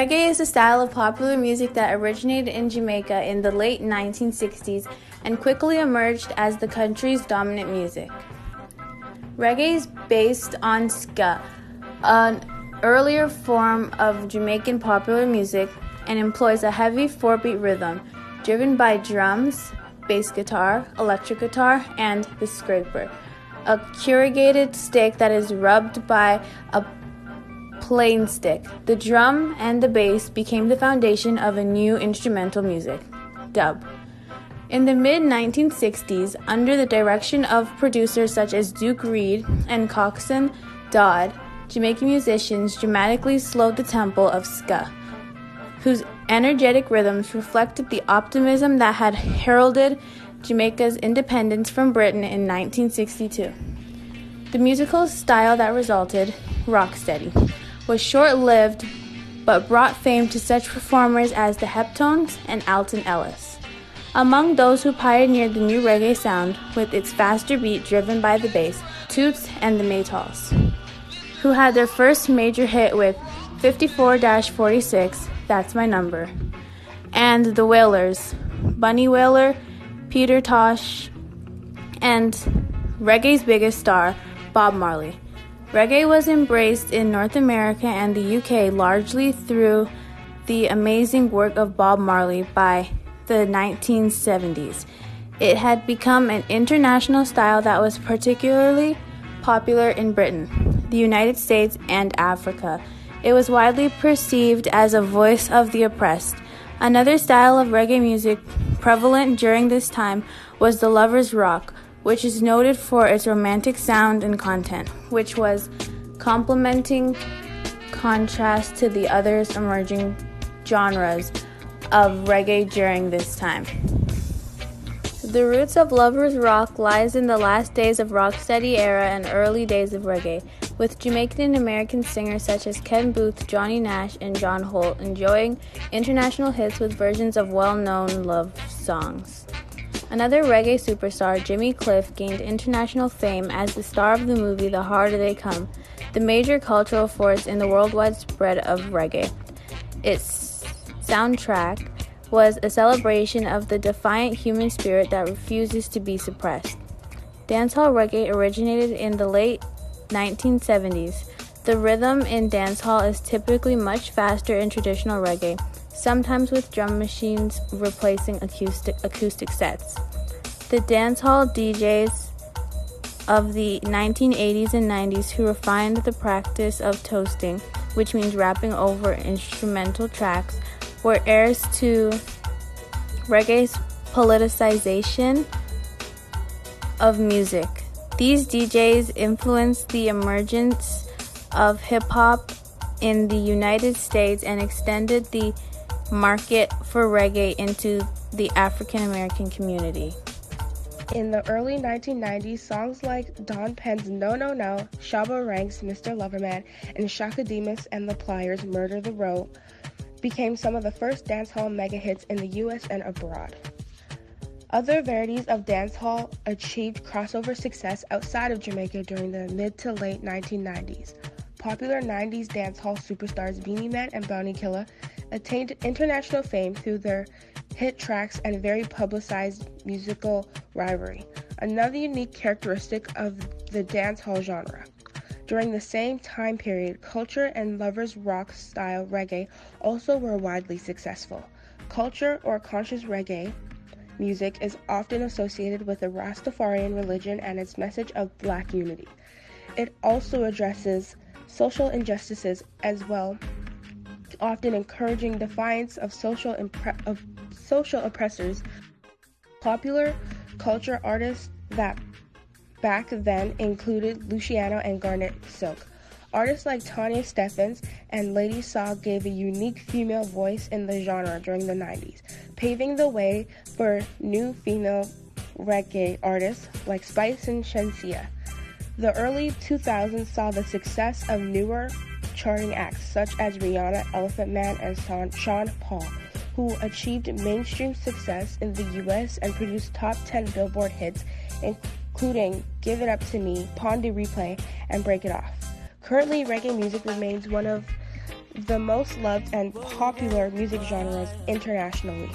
Reggae is a style of popular music that originated in Jamaica in the late 1960s and quickly emerged as the country's dominant music. Reggae is based on ska, an earlier form of Jamaican popular music, and employs a heavy 4-beat rhythm driven by drums, bass guitar, electric guitar, and the scraper, a corrugated stick that is rubbed by a plain stick. The drum and the bass became the foundation of a new instrumental music, dub. In the mid-1960s, under the direction of producers such as Duke Reid and Coxsone Dodd, Jamaican musicians dramatically slowed the tempo of ska, whose energetic rhythms reflected the optimism that had heralded Jamaica's independence from Britain in 1962. The musical style that resulted, rocksteady, was short-lived but brought fame to such performers as the Heptones and Alton Ellis. Among those who pioneered the new reggae sound with its faster beat driven by the bass, Toots and the Maytals, who had their first major hit with 54-46, That's My Number, and the Wailers, Bunny Wailer, Peter Tosh, and reggae's biggest star, Bob Marley. Reggae was embraced in North America and the UK largely through the amazing work of Bob Marley by the 1970s. It had become an international style that was particularly popular in Britain, the United States, and Africa. It was widely perceived as a voice of the oppressed. Another style of reggae music prevalent during this time was the lovers' rock, which is noted for its romantic sound and content, which was complementing contrast to the others emerging genres of reggae during this time. The roots of lovers' rock lies in the last days of rocksteady era and early days of reggae, with Jamaican and American singers such as Ken Booth, Johnny Nash, and John Holt enjoying international hits with versions of well-known love songs. Another reggae superstar, Jimmy Cliff, gained international fame as the star of the movie The Harder They Come, the major cultural force in the worldwide spread of reggae. Its soundtrack was a celebration of the defiant human spirit that refuses to be suppressed. Dancehall reggae originated in the late 1970s. The rhythm in dancehall is typically much faster in traditional reggae, sometimes with drum machines replacing acoustic sets. The dancehall DJs of the 1980s and 90s who refined the practice of toasting, which means rapping over instrumental tracks, were heirs to reggae's politicization of music. These DJs influenced the emergence of hip-hop in the United States and extended the market for reggae into the African American community. In the early 1990s, songs like Don Penn's No No No, Shabba Ranks' Mr. Loverman, and Shaka Demus and the Pliers' Murder the Row became some of the first dancehall mega hits in the US and abroad. Other varieties of dancehall achieved crossover success outside of Jamaica during the mid to late 1990s. Popular 90s dancehall superstars Beanie Man and Bounty Killer attained international fame through their hit tracks and very publicized musical rivalry, another unique characteristic of the dancehall genre. During the same time period, culture and lovers rock style reggae also were widely successful. Culture or conscious reggae music is often associated with the Rastafarian religion and its message of Black unity. It also addresses social injustices as well, often encouraging defiance of social oppressors. Popular culture artists that back then included Luciano and Garnet Silk. Artists like Tanya Stephens and Lady Saw gave a unique female voice in the genre during the 90s, paving the way for new female reggae artists like Spice and Shensia. The early 2000s saw the success of newer charting acts such as Rihanna, Elephant Man, and Sean Paul, who achieved mainstream success in the US and produced top 10 Billboard hits, including Give It Up to Me, Pon de Replay, and Break It Off. Currently, reggae music remains one of the most loved and popular music genres internationally.